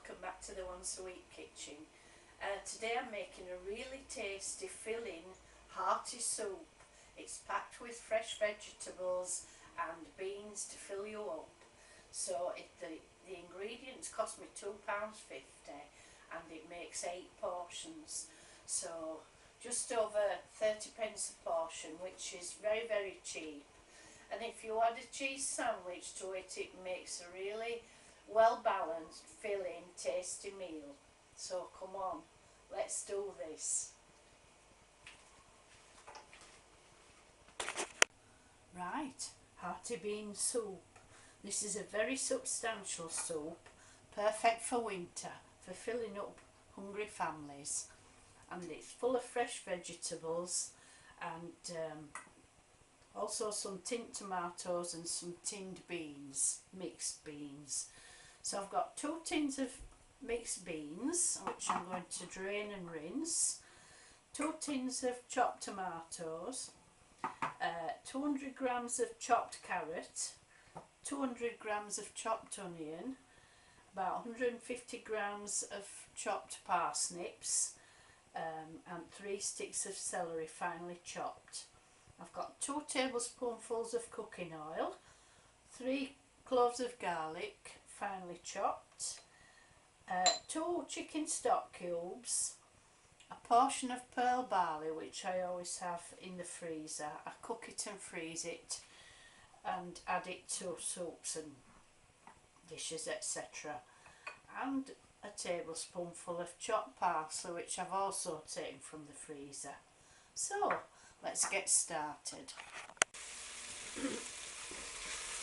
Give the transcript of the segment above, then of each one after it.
welcome back to the Once a Week kitchen. Today I'm making a really tasty filling hearty soup. It's packed with fresh vegetables and beans to fill you up. So the ingredients cost me £2.50 and it makes 8 portions. So just over 30p a portion, which is very, very cheap. And if you add a cheese sandwich to it, it makes a really well balanced, filling, tasty meal. So come on, let's do this. Right, hearty bean soup. This is a very substantial soup, perfect for winter, for filling up hungry families. And it's full of fresh vegetables and also some tinned tomatoes and some tinned beans, mixed beans. So I've got 2 tins of mixed beans, which I'm going to drain and rinse, 2 tins of chopped tomatoes, 200 grams of chopped carrot, 200 grams of chopped onion, about 150 grams of chopped parsnips, and 3 sticks of celery finely chopped. I've got 2 tablespoonfuls of cooking oil, 3 cloves of garlic finely chopped, 2 chicken stock cubes, a portion of pearl barley, which I always have in the freezer. I cook it and freeze it and add it to soups and dishes, etc. And a tablespoonful of chopped parsley, which I've also taken from the freezer. So let's get started.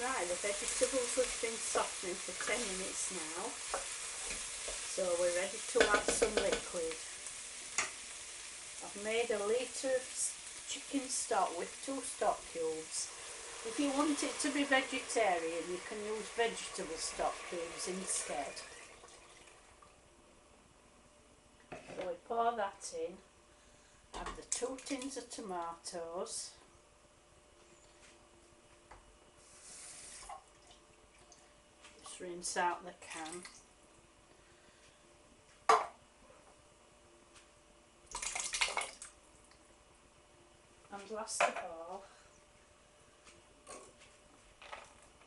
Right, the vegetables have been softening for 10 minutes now, so we're ready to add some liquid. I've made a litre of chicken stock with 2 stock cubes. If you want it to be vegetarian, you can use vegetable stock cubes instead. So we pour that in, add the 2 tins of tomatoes, just rinse out the can, and last of all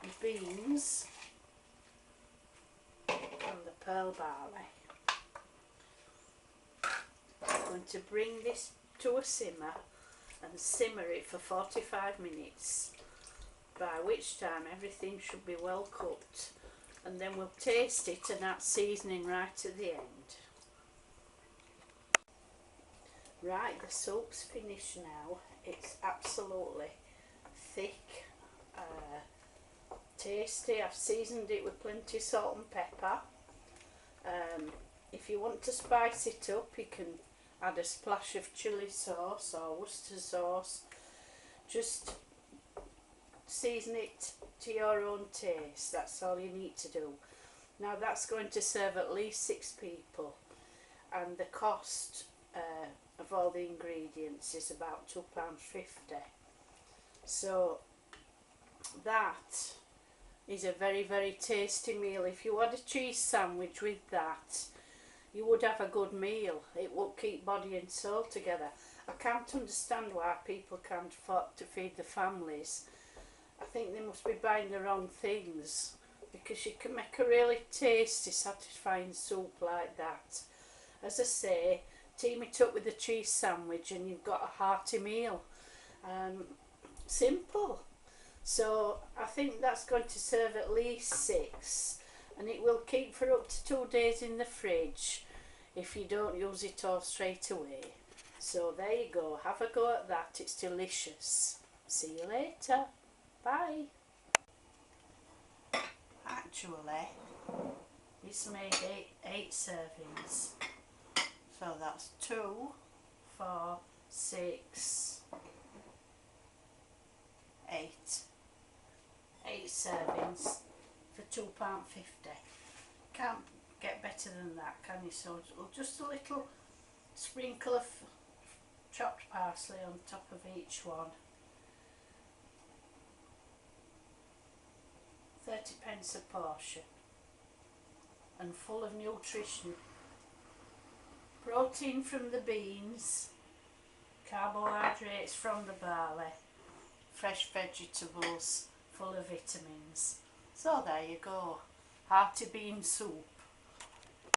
the beans and the pearl barley. I'm going to bring this to a simmer and simmer it for 45 minutes, by which time everything should be well cooked, and then we'll taste it and add seasoning right at the end. Right, the soup's finished now. It's absolutely thick, tasty. I've seasoned it with plenty of salt and pepper. If you want to spice it up, you can add a splash of chilli sauce or Worcester sauce. Just season it to your own taste. That's all you need to do. Now that's going to serve at least 6 people, and the cost of all the ingredients is about £2.50. So that is a very, very tasty meal. If you had a cheese sandwich with that, you would have a good meal. It would keep body and soul together. I can't understand why people can't afford to feed the families. I think they must be buying the wrong things, because you can make a really tasty, satisfying soup like that. As I say, team it up with a cheese sandwich and you've got a hearty meal. Simple. So I think that's going to serve at least 6, and it will keep for up to 2 days in the fridge if you don't use it all straight away. So there you go, have a go at that, it's delicious. See you later, bye. Actually, this made 8 servings, so that's 2, 4, 6, 8 servings for £2.50. Can't get better than that, can you? So just a little sprinkle of chopped parsley on top of each one. 30p a portion. and full of nutrition. Protein from the beans, carbohydrates from the barley, fresh vegetables full of vitamins. So there you go, hearty bean soup.